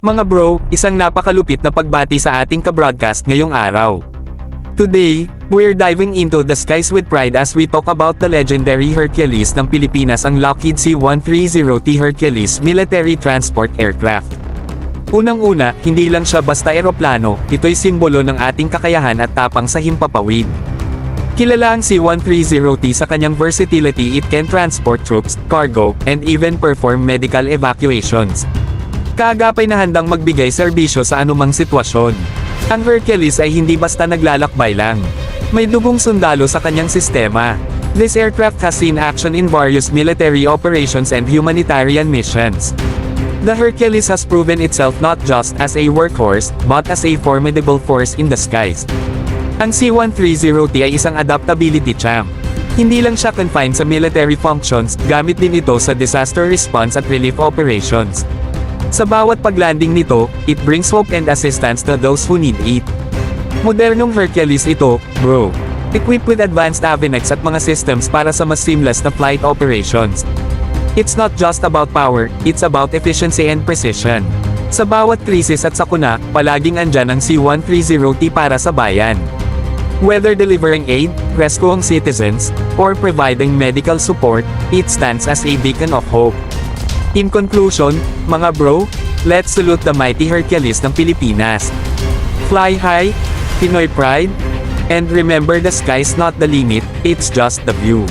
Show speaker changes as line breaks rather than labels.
Mga bro, isang napakalupit na pagbati sa ating ka-broadcast ngayong araw. Today, we're diving into the skies with pride as we talk about the legendary Hercules ng Pilipinas, ang Lockheed C-130T Hercules military transport aircraft. Unang-una, hindi lang siya basta eroplano, ito'y simbolo ng ating kakayahan at tapang sa Himpapawid. Kilala ang C-130T sa kanyang versatility. It can transport troops, cargo, and even perform medical evacuations. Kaagapay na handang magbigay serbisyo sa anumang sitwasyon. Ang Hercules ay hindi basta naglalakbay lang. May dugong sundalo sa kanyang sistema. This aircraft has seen action in various military operations and humanitarian missions. The Hercules has proven itself not just as a workhorse, but as a formidable force in the skies. Ang C-130T ay isang adaptability champ. Hindi lang siya confined sa military functions, gamit din ito sa disaster response at relief operations. Sa bawat paglanding nito, it brings hope and assistance to those who need it. Modernong Hercules ito, bro. Equipped with advanced avionics at mga systems para sa mas seamless na flight operations. It's not just about power, it's about efficiency and precision. Sa bawat krisis at sakuna, palaging andyan ang C-130T para sa bayan. Whether delivering aid, rescuing citizens, or providing medical support, it stands as a beacon of hope. In conclusion, mga bro, let's salute the mighty Hercules ng Pilipinas. Fly high, Pinoy pride, and remember, the sky's not the limit, it's just the view.